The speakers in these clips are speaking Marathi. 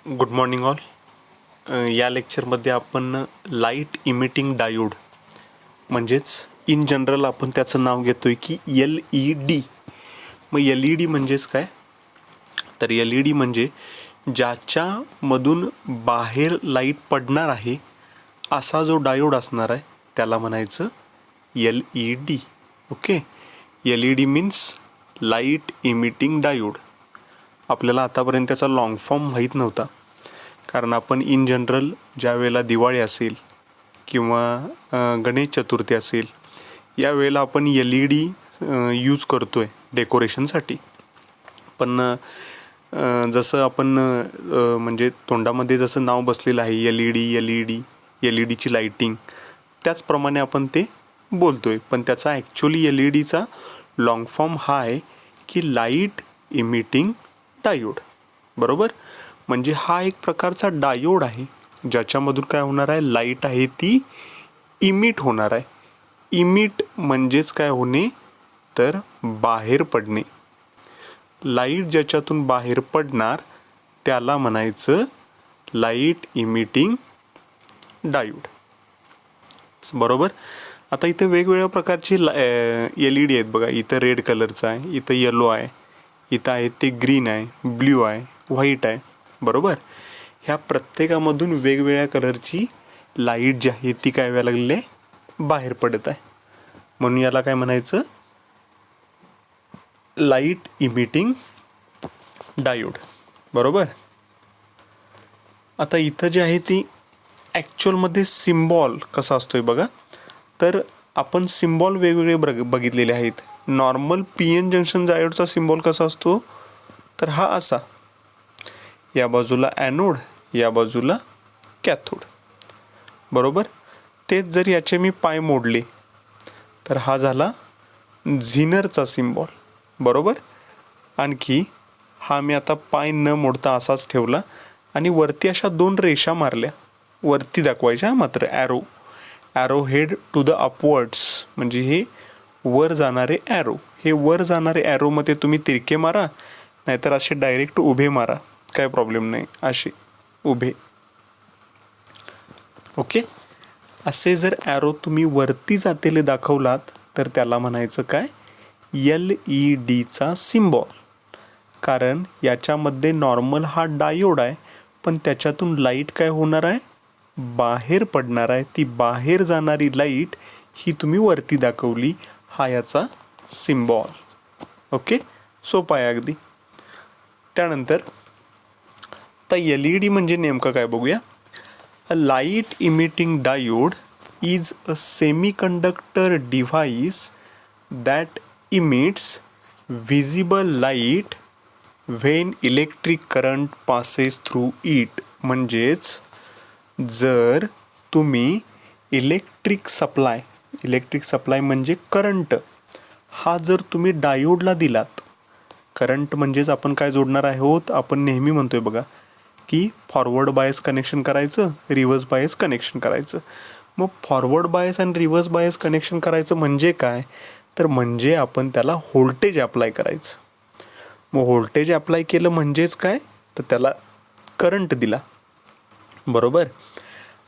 Good morning all. या लेक्चरमध्ये आपण लाईट इमिटिंग डायोड म्हणजेच इन जनरल आपण त्याचं नाव घेतो आहे की LED. मग LED म्हणजेच काय, तर LED म्हणजे ज्याच्यामधून बाहेर लाईट पडणार आहे असा जो डायोड असणार आहे त्याला म्हणायचं LED. Okay, LED means light emitting diode. आपल्याला आतापर्यंत त्याचा लॉंग फॉर्म माहीत नव्हता, कारण आपण इन जनरल ज्या वेळेला दिवाळी असेल किंवा गणेश चतुर्थी असेल यावेळेला आपण LED यूज करतो आहे डेकोरेशनसाठी. पण जसं आपण म्हणजे तोंडामध्ये जसं नाव बसलेलं आहे LED ची लाईटिंग, त्याचप्रमाणे आपण ते बोलतो आहे. पण त्याचा ॲक्च्युली LEDचा लॉंग फॉर्म हा आहे की लाईट इमिटिंग डायोड. बरोबर, म्हणजे हा एक प्रकारचा डायोड आहे ज्याच्यामधून काय होणार आहे, लाईट आहे ती इमिट होणार आहे. इमिट म्हणजेच काय होणे, तर बाहेर पडणे. लाईट ज्याच्यातून बाहेर पडणार त्याला म्हणायचं लाईट इमिटिंग डायोड. बरोबर. आता इथे वेगवेगळ्या प्रकारचे LED आहेत बघा. इथं रेड कलरचा आहे, इथं येलो आहे, इथं आहे ते ग्रीन आहे, ब्ल्यू आहे, व्हाईट आहे. बरोबर, ह्या प्रत्येकामधून वेगवेगळ्या कलरची लाईट जी आहे ती काय व्हायला लागली आहे, बाहेर पडत आहे. म्हणून याला काय म्हणायचं, लाईट इमिटिंग डायोड. बरोबर. आता इथं जे आहे ती ॲक्च्युअलमध्ये सिम्बॉल कसा असतोय बघा. तर आपण सिम्बॉल वेगवेगळे बघितलेले आहेत. नॉर्मल PN जंक्शन डायोडचा सिम्बॉल कसा असतो, तर हा असा, या बाजूला ॲनोड, या बाजूला कॅथोड. बरोबर. तेच जर याचे मी पाय मोडले तर हा झाला झिनरचा सिम्बॉल. बरोबर. आणखी हा मी आता पाय न मोडता असाच ठेवला आणि वरती अशा दोन रेषा मारल्या, वरती दाखवायच्या मात्र, arrow head to the upwards, म्हणजे हे वर जाणारे ॲरो. हे वर जाणारे ॲरोमध्ये तुम्ही तिरके मारा, नाहीतर असे डायरेक्ट उभे मारा, काय प्रॉब्लेम नाही, असे उभे. ओके, असे जर ॲरो तुम्ही वरती जातेले दाखवलात तर त्याला म्हणायचं काय, LEDचा सिम्बॉल. कारण याच्यामध्ये नॉर्मल हा डायोड आहे, पण त्याच्यातून लाईट काय होणार आहे, बाहेर पडणार आहे. ती बाहेर जाणारी लाईट ही तुम्ही वरती दाखवली, हा याचा सिम्बॉल. ओके, सोपा आहे अगदी. त्यानंतर आता LED म्हणजे नेमकं काय बघूया. A light emitting diode is a semiconductor device that emits visible light when electric current passes through it. म्हणजेच जर तुम्ही इलेक्ट्रिक सप्लाय म्हणजे करंट, हा जर तुम्ही डायोडला दिलात, करंट म्हणजेच आपण काय जोडणार आहोत, आपण नेहमी म्हणतोय बघा की फॉरवर्ड बायस कनेक्शन करायचं, रिव्हर्स बायस कनेक्शन करायचं. मग फॉरवर्ड बायस आणि रिव्हर्स बायस कनेक्शन करायचं म्हणजे काय, तर म्हणजे आपण त्याला व्होल्टेज अप्लाय करायचं. मग व्होल्टेज अप्लाय केलं म्हणजेच काय, तर त्याला करंट दिला. बरोबर.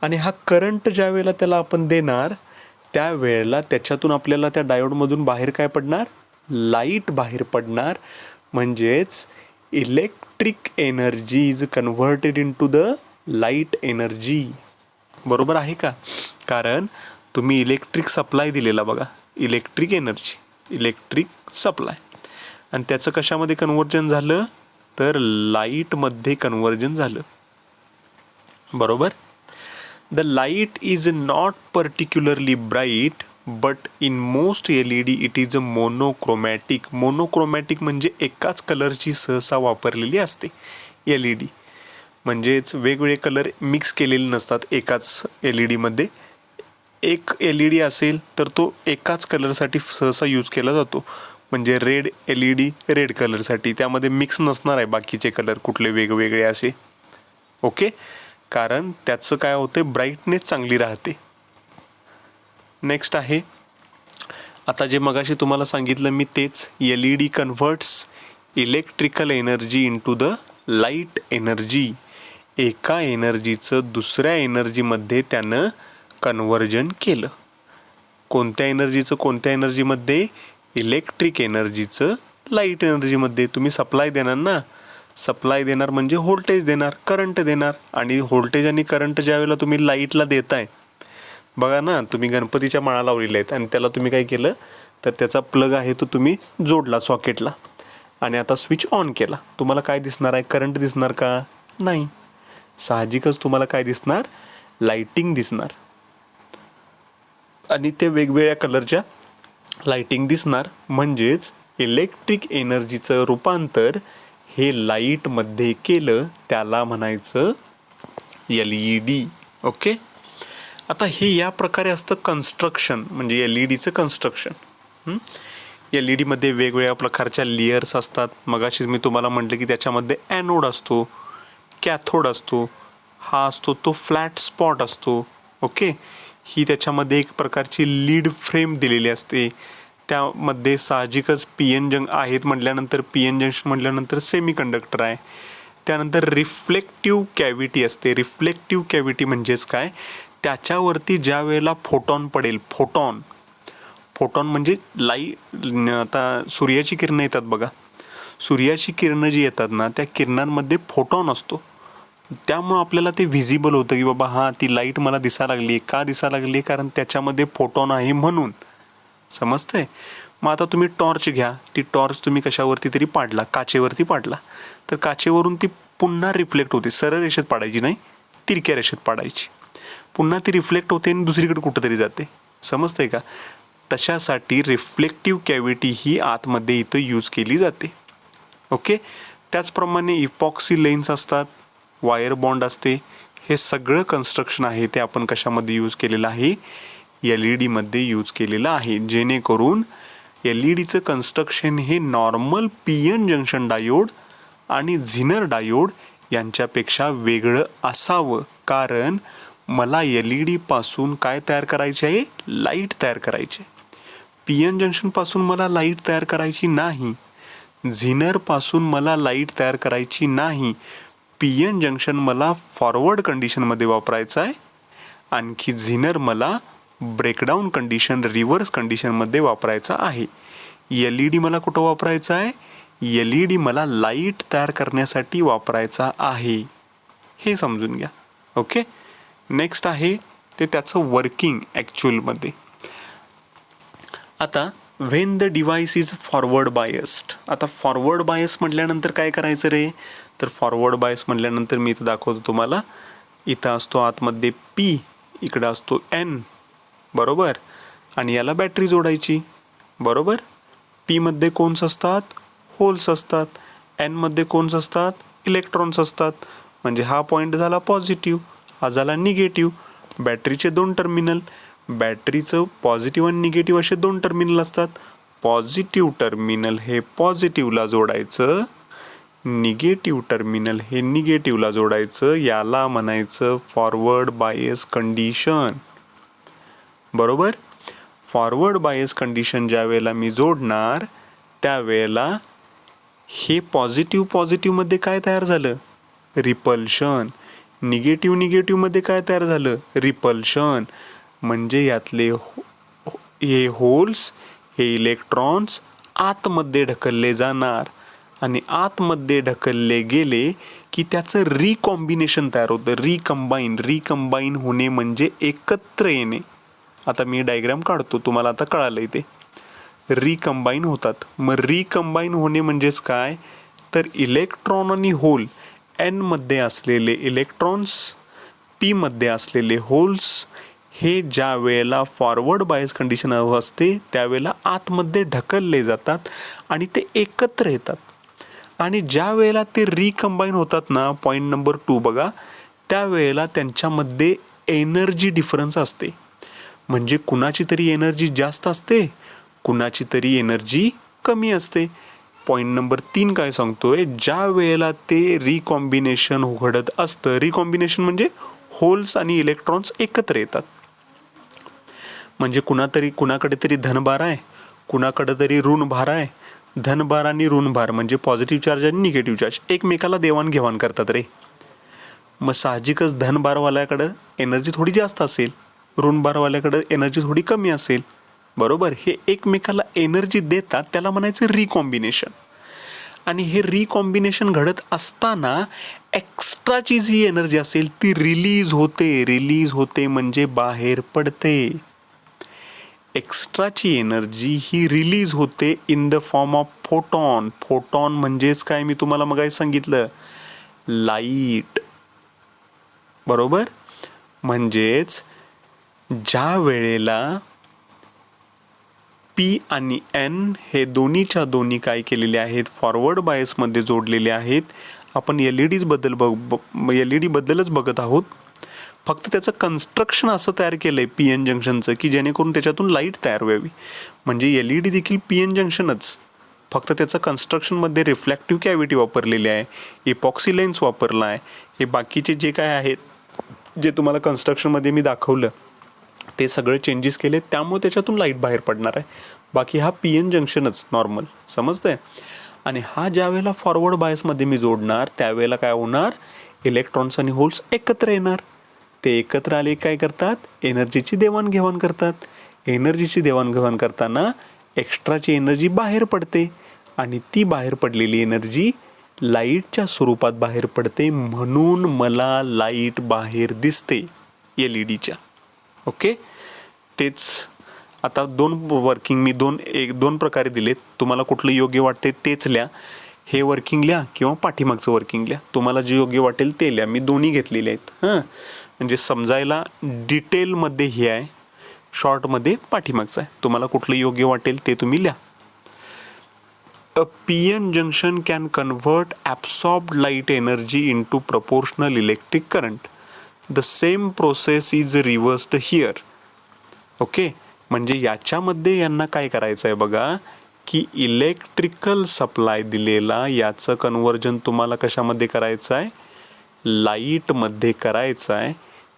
आणि हा करंट ज्या वेळेला त्याला आपण देणार त्यावेळेला त्याच्यातून आपल्याला त्या डायोडमधून बाहेर काय पडणार, लाईट बाहेर पडणार. म्हणजेच electric energy is converted into the light energy. बरोबर आहे का. कारण तुम्ही इलेक्ट्रिक सप्लाय दिलेला बघा, इलेक्ट्रिक एनर्जी, इलेक्ट्रिक सप्लाय, आणि त्याचं कशामध्ये कन्व्हर्जन झालं, तर लाईटमध्ये कन्व्हर्जन झालं. बरोबर. The light is not particularly bright but in most LED it is a monochromatic. Monochromatic म्हणजे एकाच कलरची सहसा वापरलेली असते. LED म्हणजेच वेगवेगळे कलर मिक्स केलेले नसतात एकाच LED मध्ये. एक LED असेल तर तो एकाच कलरसाठी सहसा यूज केला जातो. म्हणजे रेड LED रेड कलरसाठी, त्यामध्ये मिक्स नसणार आहे बाकीचे कलर कुठले वेगवेगळे असे. ओके, कारण त्याचं काय होतं, ब्राईटनेस चांगली राहते. नेक्स्ट आहे, आता जे मगाशी तुम्हाला सांगितलं मी तेच, LED converts electrical energy into the light energy. एका एनर्जीचं दुसऱ्या एनर्जीमध्ये त्यानं कन्व्हर्जन केलं. कोणत्या एनर्जीचं कोणत्या एनर्जीमध्ये? Electric एनर्जीचं light एनर्जीमध्ये. तुम्ही सप्लाय देणार ना, सप्लाय देणार म्हणजे व्होल्टेज देणार, करंट देणार. आणि व्होल्टेज आणि करंट ज्या वेळेला तुम्ही लाईटला देताय, बघा ना, तुम्ही गणपतीच्या माळा लावलेल्या आहेत आणि त्याला तुम्ही काय केलं तर त्याचा प्लग आहे तो तुम्ही जोडला सॉकेटला आणि आता स्विच ऑन केला. तुम्हाला काय दिसणार आहे? करंट दिसणार का? नाही. साहजिकच तुम्हाला काय दिसणार? लाईटिंग दिसणार. आणि ते वेगवेगळ्या कलरच्या लाईटिंग दिसणार. म्हणजेच इलेक्ट्रिक एनर्जीचं रूपांतर हे लाईटमध्ये केलं, त्याला म्हणायचं LED. ओके. आता हे या प्रकारे असतं कन्स्ट्रक्शन, म्हणजे LED चं कन्स्ट्रक्शन. LED मध्ये वेगवेगळ्या प्रकारच्या लेयर्स असतात. मगाशीच मी तुम्हाला म्हटलं की त्याच्यामध्ये ॲनोड असतो, कॅथोड असतो, हा असतो तो फ्लॅट स्पॉट असतो. ओके. ही त्याच्यामध्ये एक प्रकारची लीड फ्रेम दिलेली असते. त्यामध्ये साहजिकच PN आहेत म्हटल्यानंतर PN जंक्शन म्हटल्यानंतर सेमी कंडक्टर आहे. त्यानंतर रिफ्लेक्टिव्ह कॅव्हिटी असते. रिफ्लेक्टिव्ह कॅव्हिटी म्हणजेच काय? त्याच्यावरती ज्या वेळेला फोटॉन पडेल, फोटॉन म्हणजे आता सूर्याची किरणं येतात बघा, सूर्याची किरणं जी येतात ना, त्या किरणांमध्ये फोटॉन असतो. त्यामुळं आपल्याला ते व्हिजिबल होतं की बाबा हां, ती लाईट मला दिसायला लागली आहे. का दिसायला लागली आहे? कारण त्याच्यामध्ये फोटॉन आहे म्हणून. समजतंय? मग आता तुम्ही टॉर्च घ्या, ती टॉर्च तुम्ही कशावरती तरी पाडला, काचेवरती पाडला, तर काचेवरून ती पुन्हा रिफ्लेक्ट होते. सरळ रेषेत पाडायची नाही, तिरक्या रेषेत पाडायची. पुन्हा ती रिफ्लेक्ट होते आणि दुसरीकडे कुठंतरी जाते. समजतंय का? तशासाठी रिफ्लेक्टिव्ह कॅव्हिटी ही आतमध्ये इथं यूज केली जाते. ओके. त्याचप्रमाणे इपॉक्सी लेन्स असतात, वायर बॉन्ड असते. हे सगळं कन्स्ट्रक्शन आहे ते आपण कशामध्ये यूज केलेलं आहे? LED मध्ये यूज केलेलं आहे. जेणेकरून LED चं कन्स्ट्रक्शन हे नॉर्मल PN जंक्शन डायोड आणि झिनर डायोड यांच्यापेक्षा वेगळं असावं. कारण मला LED पासून काय तयार करायचे आहे? लाईट तयार करायची. PN जंक्शनपासून मला लाईट तयार करायची नाही. झिनरपासून मला लाईट तयार करायची नाही. PN जंक्शन मला फॉरवर्ड कंडिशनमध्ये वापरायचं आहे. आणखी झिनर मला ब्रेकडाऊन कंडिशन, रिव्हर्स कंडिशनमध्ये वापरायचा आहे. LED मला कुठं वापरायचा आहे? LED मला लाईट तयार करण्यासाठी वापरायचा आहे. हे समजून घ्या. ओके. नेक्स्ट आहे ते त्याचं वर्किंग ॲक्च्युअलमध्ये. आता when the device is forward biased. आता फॉरवर्ड बायस म्हटल्यानंतर काय करायचं रे? तर फॉरवर्ड बायस म्हटल्यानंतर मी इथं दाखवतो तुम्हाला. इथं असतो आतमध्ये P, इकडं असतो N, बरोबर. आणि याला बॅटरी जोडायची, बरोबर. Pमध्ये कोन्स असतात? होल्स असतात. Nमध्ये कोन्स असतात? इलेक्ट्रॉन्स असतात. म्हणजे हा पॉईंट झाला पॉझिटिव्ह, हा झाला निगेटिव्ह. बॅटरीचे 2 टर्मिनल, बॅटरीचं पॉझिटिव्ह आणि निगेटिव्ह असे 2 टर्मिनल असतात. पॉझिटिव्ह टर्मिनल हे पॉझिटिव्हला जोडायचं, निगेटिव्ह टर्मिनल हे निगेटिव्हला जोडायचं. याला म्हणायचं फॉरवर्ड बायस कंडिशन, बरोबर. फॉरवर्ड बायस कंडिशन ज्या वेळेला मी जोडणार त्यावेळेला हे पॉझिटिव्हमध्ये काय तयार झालं? रिपल्शन. निगेटिव्हमध्ये काय तयार झालं? रिपल्शन. म्हणजे यातले हे होल्स, हे इलेक्ट्रॉन्स आतमध्ये ढकलले जाणार आणि आतमध्ये ढकलले गेले की त्याचं रिकॉम्बिनेशन तयार होतं. रिकंबाईन होणे म्हणजे एकत्र येणे. आता मी डायग्राम काढतो, तुम्हाला आता कळालं इथे. रिकंबाईन होतात. मग रिकंबाईन होणे म्हणजेच काय? तर इलेक्ट्रॉन आणि होल, Nमध्ये असलेले इलेक्ट्रॉन्स, Pमध्ये असलेले होल्स हे ज्या वेळेला फॉरवर्ड बायस कंडिशन असते त्यावेळेला आतमध्ये ढकलले जातात आणि ते एकत्र येतात. आणि ज्या वेळेला ते रिकंबाईन होतात ना, पॉईंट नंबर 2 बघा, त्यावेळेला त्यांच्यामध्ये एनर्जी डिफरन्स असते. म्हणजे कुणाची तरी एनर्जी जास्त असते, कुणाची तरी एनर्जी कमी असते. पॉईंट नंबर 3 काय सांगतोय? ज्या वेळेला ते रिकॉम्बिनेशन घडत असतं, रिकॉम्बिनेशन म्हणजे होल्स आणि इलेक्ट्रॉन्स एकत्र येतात. म्हणजे कुणाकडे तरी धनभार आहे, कुणाकडे तरी ऋण भार आहे. धनभार आणि ऋण भार म्हणजे पॉझिटिव्ह चार्ज आणि निगेटिव्ह चार्ज एकमेकाला देवाणघेवाण करतात रे. मग साहजिकच धन बारवाल्याकडं एनर्जी थोडी जास्त असेल, ऋण बारवाल्याकडं एनर्जी थोडी कमी असेल, बरोबर. हे एकमेकाला एनर्जी देतात, त्याला म्हणायचं रिकॉम्बिनेशन. आणि हे रिकॉम्बिनेशन घडत असताना एक्स्ट्राची जी एनर्जी असेल ती रिलीज होते म्हणजे बाहेर पडते. एक्स्ट्राची एनर्जी ही रिलीज होते in the form of photon. Photon म्हणजेच काय, मी तुम्हाला मगाशी सांगितलं, लाईट, बरोबर. म्हणजेच ज्या वेळेला पी आणि एन हे दोन्हीच्या दोन्ही काय केलेले आहेत, फॉरवर्ड बायसमध्ये जोडलेले आहेत. आपण LED बद्दलच बघत आहोत. फक्त त्याचं कन्स्ट्रक्शन असं तयार केलं आहे पी एन जंक्शनचं की जेणेकरून त्याच्यातून लाईट तयार व्हावी. म्हणजे LED देखील पी एन जंक्शनच, फक्त त्याचं कन्स्ट्रक्शनमध्ये रिफ्लॅक्टिव्ह कॅव्हिटी वापरलेली आहे, इपॉक्सी लेन्स वापरला आहे. हे बाकीचे जे काय आहेत, जे तुम्हाला कन्स्ट्रक्शनमध्ये मी दाखवलं, ते सगळे चेंजेस केले, त्यामुळे त्याच्यातून लाईट बाहेर पडणार आहे. बाकी हा पी एन जंक्शनच नॉर्मल, समजतंय. आणि हा ज्या वेळेला फॉरवर्ड बायसमध्ये मी जोडणार त्यावेळेला काय होणार, इलेक्ट्रॉन्स आणि होल्स एकत्र येणार. ते एकत्र आले काय करतात, एनर्जीची देवाणघेवाण करतात. एनर्जीची देवाणघेवाण करताना एक्स्ट्राची एनर्जी बाहेर पडते आणि ती बाहेर पडलेली एनर्जी लाईटच्या स्वरूपात बाहेर पडते, म्हणून मला लाईट बाहेर दिसते LEDच्या. ओके. तेच आता मी दोन प्रकारे दिलेत. तुम्हाला कुठलं योग्य वाटते तेच लिहा. हे वर्किंग लिहा किंवा पाठीमागचं वर्किंग लिहा, तुम्हाला जे योग्य वाटेल ते लिहा. मी दोन्ही घेतलेले आहेत. म्हणजे समजायला डिटेलमध्ये हे आहे, शॉर्टमध्ये पाठीमागचं आहे. तुम्हाला कुठलं योग्य वाटेल ते तुम्ही लिहा. A PN junction can convert absorbed light energy into proportional electric current. The same process is reversed here. Okay. म्हणजे याच्यामध्ये यांना काय करायचं आहे बघा, की इलेक्ट्रिकल सप्लाय दिलेला याचं कन्वर्जन तुम्हाला कशामध्ये करायचं आहे, लाईटमध्ये करायचं आहे.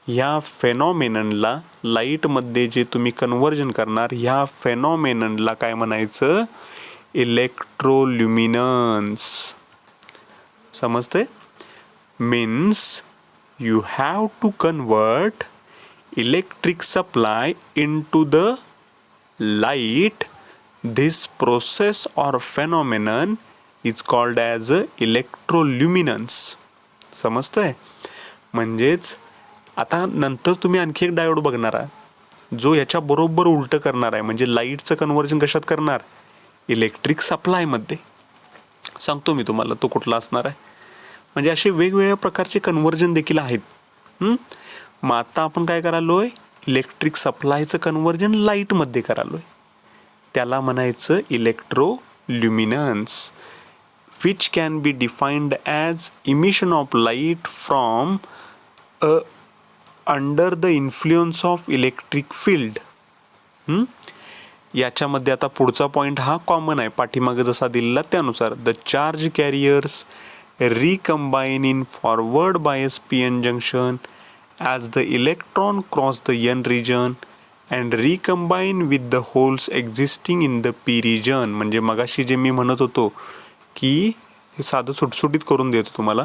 ह्या फेनॉमेननला, लाईटमध्ये जे तुम्ही कन्वर्जन करणार, ह्या फेनॉमेननला काय म्हणायचं, इलेक्ट्रोल्युमिनन्स. समजते. Means you have to convert electric supply into the light. This process or phenomenon is called as electroluminance. समजतंय. म्हणजेच आता नंतर तुम्ही आणखी एक डायोड बघणार आहे जो याच्या बरोबर उलटं करणार आहे. म्हणजे लाईटचं कन्वर्जन कशात करणार, इलेक्ट्रिक सप्लायमध्ये. सांगतो मी तुम्हाला तो कुठला असणार आहे. म्हणजे असे वेगवेगळ्या प्रकारचे कन्वर्जन देखील आहेत. मग आता आपण काय करालोय, इलेक्ट्रिक सप्लायचं कन्वर्जन लाईटमध्ये करालोय, त्याला म्हणायचं electroluminescence. Which can be defined as emission of light from under the influence of electric field. याच्यामध्ये आता पुढचा पॉईंट हा कॉमन आहे, पाठीमागे जसा दिलेला त्यानुसार. The charge carriers recombine in forward bias PN junction as the electron cross the N region and recombine with the holes existing in the P region. म्हणजे मगाशी जे मी म्हणत होतो की हे साधं सुटसुटीत करून देतो तुम्हाला,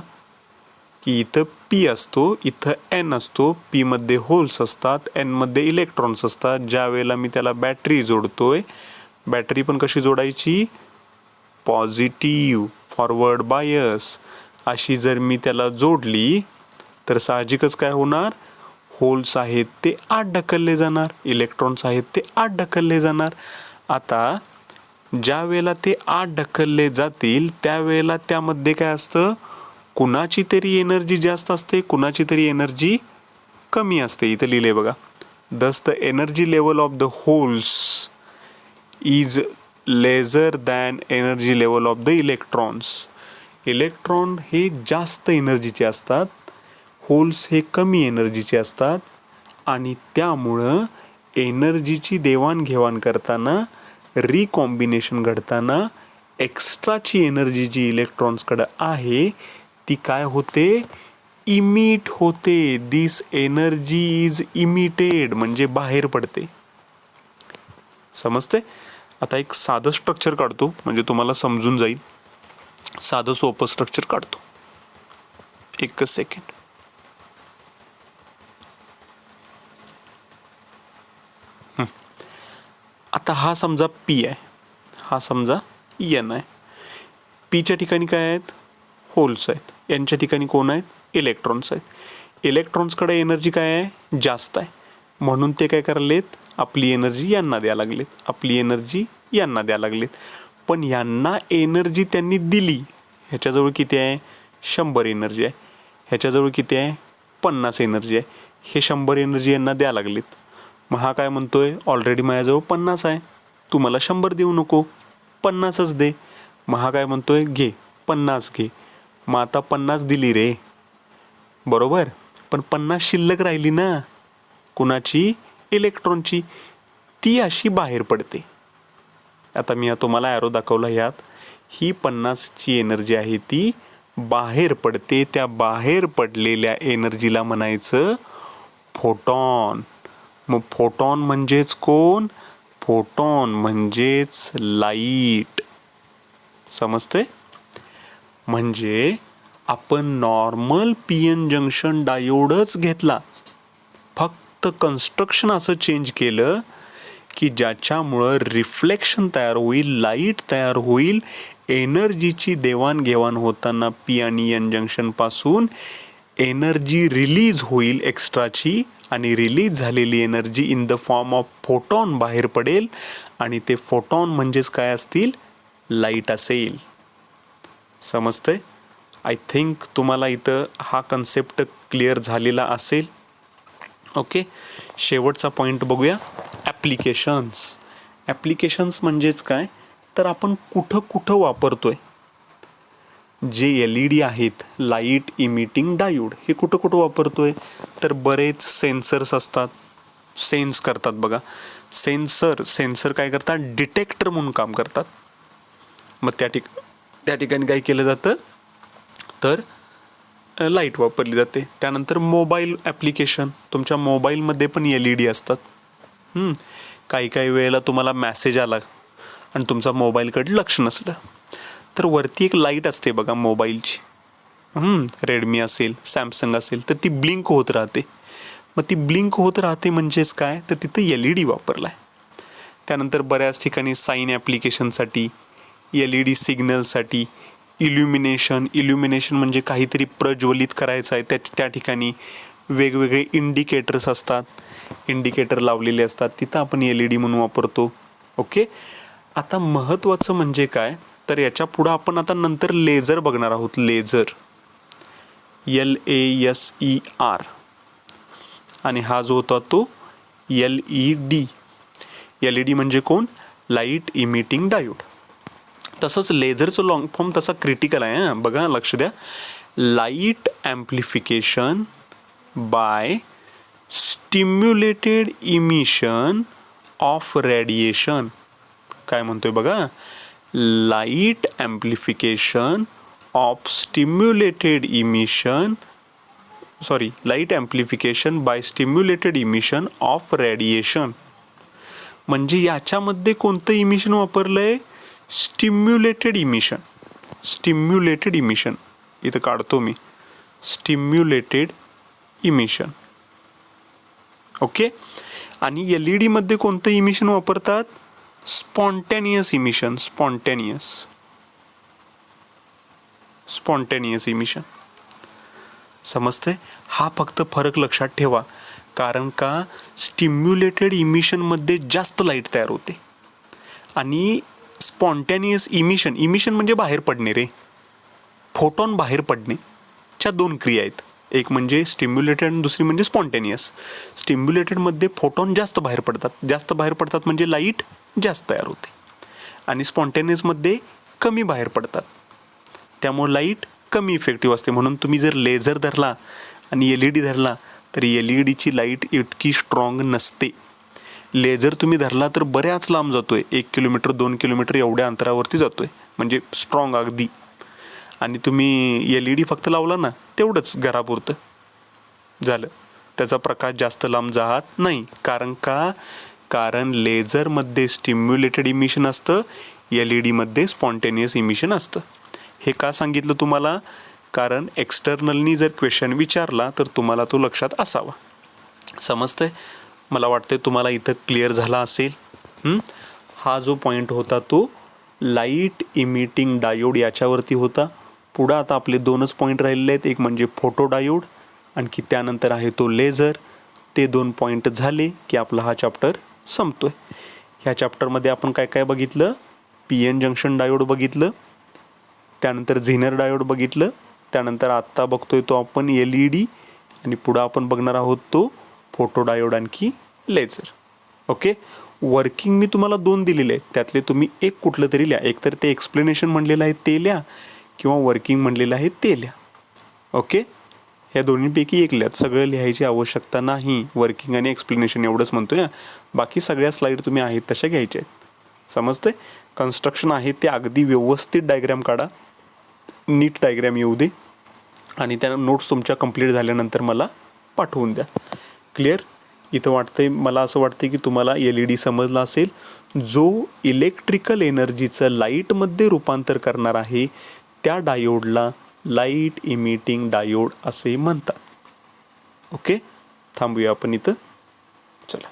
की इथं P असतो, इथं N असतो, P मध्ये होल्स असतात, N मध्ये इलेक्ट्रॉन्स असतात. ज्या वेळेला मी त्याला बॅटरी जोडतोय, बॅटरी पण कशी जोडायची, पॉझिटिव्ह फॉरवर्ड बायस अशी जर मी त्याला जोडली तर साहजिकच काय होणार, होल्स आहेत ते आत ढकलले जाणार, इलेक्ट्रॉन्स आहेत ते आत ढकलले जाणार. आता ज्या वेळेला ते आत ढकलले जातील त्यावेळेला त्यामध्ये काय असतं, कुणाची तरी एनर्जी जास्त असते, कुणाची तरी एनर्जी कमी असते. इथं लिहिले बघा. दस the energy level of the holes is laser than energy level of the electrons. Electron हे जास्त एनर्जीचे असतात, होल्स हे कमी एनर्जीचे असतात. आणि त्यामुळं एनर्जीची देवाणघेवाण करताना, रिकॉम्बिनेशन घडताना एक्स्ट्राची एनर्जी जी इलेक्ट्रॉन्सकडे आहे ती काय होते, इमिट होते. दिस एनर्जी इज इमिटेड म्हणजे बाहेर पडते. समजते. आता एक साधं स्ट्रक्चर काढतो म्हणजे तुम्हाला समजून जाईल. साधं सोपं स्ट्रक्चर काढतो, एकच सेकंड. आता हा समजा पी आहे, हा समजा एन आहे. पीच्या ठिकाणी काय आहेत? होल्स आहेत. यांच्या ठिकाणी कोण आहेत? इलेक्ट्रॉन्स आहेत. इलेक्ट्रॉन्सकडे एनर्जी काय आहे? जास्त आहे. म्हणून ते काय करायलेत? आपली एनर्जी यांना द्यायला लागलेत, आपली एनर्जी यांना द्यायला लागलेत. पण यांना एनर्जी त्यांनी दिली. ह्याच्याजवळ किती आहे? 100 एनर्जी आहे. ह्याच्याजवळ किती आहे? 50 एनर्जी आहे. हे 100 एनर्जी यांना द्यायला लागलेत. मग हा काय म्हणतोय? ऑलरेडी माझ्याजवळ 50 आहे, तू मला 100 देऊ नको, 50च दे. मग हा काय म्हणतोय? घे 50 घे. मग आता 50 दिली रे, बरोबर, पण 50 शिल्लक राहिली ना. कुणाची? इलेक्ट्रॉनची. ती अशी बाहेर पडते. आता मी तुम्हाला ॲरो दाखवला ह्यात, ही 50ची एनर्जी आहे ती बाहेर पडते. त्या बाहेर पडलेल्या एनर्जीला म्हणायचं फोटॉन. मग फोटॉन म्हणजेच कोण? फोटॉन म्हणजेच लाईट. समजते? म्हणजे आपण नॉर्मल पी एन जंक्शन डायोडच घेतला, फक्त कन्स्ट्रक्शन असं चेंज केलं की ज्याच्यामुळं रिफ्लेक्शन तयार होईल, लाईट तयार होईल. एनर्जीची देवाणघेवाण होताना पी आणि एन जंक्शनपासून एनर्जी रिलीज होईल एक्स्ट्राची, आणि रिलीज झालेली energy in the form of photon बाहेर पडेल. आणि ते फोटॉन म्हणजेच काय असतील? लाईट असेल. समजतंय? आय थिंक तुम्हाला इथं हा कन्सेप्ट क्लिअर झालेला असेल. ओके, शेवटचा पॉईंट बघूया, ॲप्लिकेशन्स. ॲप्लिकेशन्स म्हणजेच काय? तर आपण कुठं कुठं वापरतोय जे LED आहेत, लाईट इमिटिंग डायोड, हे कुठं कुठं वापरतोय? तर बरेच सेन्सर्स असतात, सेन्स करतात बघा. सेन्सर काय करतात? डिटेक्टर म्हणून काम करतात. मग त्या ठिकाणी काय केलं जातं? तर लाईट वापरली जाते. त्यानंतर मोबाईल ॲप्लिकेशन, तुमच्या मोबाईलमध्ये पण LED असतात. काही वेळेला तुम्हाला मेसेज आला आणि तुमचा मोबाईलकडे लक्ष नसलं, तर वरती एक लाईट असते बघा मोबाईलची. रेडमी असेल, सॅमसंग असेल, तर ती ब्लिंक होत राहते. मग ती ब्लिंक होत राहते म्हणजेच काय? तर तिथं LED वापरला आहे. त्यानंतर बऱ्याच ठिकाणी साईन ॲप्लिकेशनसाठी, LED सिग्नलसाठी, इल्युमिनेशन म्हणजे काहीतरी प्रज्वलित करायचं आहे, त्या ठिकाणी वेगवेगळे इंडिकेटर्स असतात, इंडिकेटर लावलेले असतात, तिथं आपण LED म्हणून वापरतो. ओके, आता महत्त्वाचं म्हणजे काय? तर याच्या पुढं आपण आता नंतर लेझर बघणार आहोत. लेझर, LASER, आणि हा जो होता तो LED. LED म्हणजे कोण? Light emitting diode. तसंच लेझरचं लॉंग फॉर्म तसा क्रिटिकल आहे. बघा, लक्ष द्या. Light amplification by stimulated emission of radiation. काय म्हणतोय बघा? Light amplification of stimulated emission, light amplification by stimulated emission of radiation. म्हणजे याच्यामध्ये कोणतं इमिशन वापरलंय? Stimulated emission. इथं काढतो मी, स्टिम्युलेटेड इमिशन. ओके, आणि LED मध्ये कोणतं इमिशन वापरतात? Spontaneous emission. Spontaneous emission. समजते? हा फक्त फरक लक्षात ठेवा, कारण का स्टिम्युलेटेड इमिशनमध्ये जास्त लाईट तयार होते, आणि स्पॉन्टेनियस इमिशन म्हणजे बाहेर पडणे रे, फोटॉन बाहेर पडणे. च्या दोन क्रिया आहेत, एक म्हणजे स्टिम्युलेटेड आणि दुसरी म्हणजे स्पॉन्टेनियस. स्टिम्युलेटेडमध्ये फोटॉन जास्त बाहेर पडतात म्हणजे लाईट जास्त तयार होते, आणि स्पॉन्टेनियसमध्ये कमी बाहेर पडतात, त्यामुळे लाईट कमी इफेक्टिव्ह असते. म्हणून तुम्ही जर लेझर धरला आणि LED धरला तर LEDची लाईट इतकी स्ट्रॉंग नसते. लेझर तुम्ही धरला तर बऱ्याच लांब जातोय, 1 किलोमीटर 2 किलोमीटर एवढ्या अंतरावरती जातोय, म्हणजे स्ट्रॉंग अगदी. आणि तुम्ही LED फक्त लावला ना, तेवढंच घरापुरतं झालं, त्याचा प्रकाश जास्त लांब जात नाही. कारण लेझरमध्ये स्टिम्युलेटेड इमिशन असतं, LEDमध्ये स्पॉन्टेनियस इमिशन असतं. हे का सांगितलं तुम्हाला? कारण एक्सटर्नलनी जर क्वेश्चन विचारला तर तुम्हाला तो लक्षात असावा. समजतंय? मला वाटतं तुम्हाला इथं क्लिअर झाला असेल. हा जो पॉईंट होता तो लाईट इमिटिंग डायोड याच्यावरती होता. पुढं आता आपले दोनच पॉईंट राहिलेले आहेत, एक म्हणजे फोटो डायोड, आणखी त्यानंतर आहे तो लेझर. ते 2 पॉईंट झाले की आपला हा चॅप्टर संपतोय. ह्या चॅप्टरमध्ये आपण काय काय बघितलं? पी एन जंक्शन डायोड बघितलं, त्यानंतर झिनर डायोड बघितलं, त्यानंतर आत्ता बघतोय तो आपण LED, आणि पुढं आपण बघणार आहोत तो फोटो डायोड आणखी लेझर. ओके. वर्किंग मी तुम्हाला 2 दिलेले आहेत, त्यातले तुम्ही एक कुठलं तरी लिहा. एकतर ते एक्सप्लेनेशन म्हणलेलं आहे ते लिहा किंवा वर्किंग म्हणलेलं आहे ते लिहा. ओके. ह्या दोन्हीपैकी एक लिहा, सगळं लिहायची आवश्यकता नाही. वर्किंग आणि एक्सप्लेनेशन एवढंच म्हणतोय हां. बाकी सगळ्या स्लाईड तुम्ही आहेत तशा घ्यायच्या आहेत. समजते? कन्स्ट्रक्शन आहे ते अगदी व्यवस्थित डायग्रॅम काढा, नीट डायग्रॅम येऊ दे, आणि त्या नोट्स तुमच्या कंप्लीट झाल्यानंतर मला पाठवून द्या. क्लिअर? इथं वाटतंय, मला असं वाटतं की तुम्हाला LED समजला असेल, जो इलेक्ट्रिकल एनर्जीचं लाईटमध्ये रूपांतर करणार आहे त्या डायोडला लाईट इमिटिंग डायोड असे म्हणतात. ओके. थांबूया आपण इथं. चला.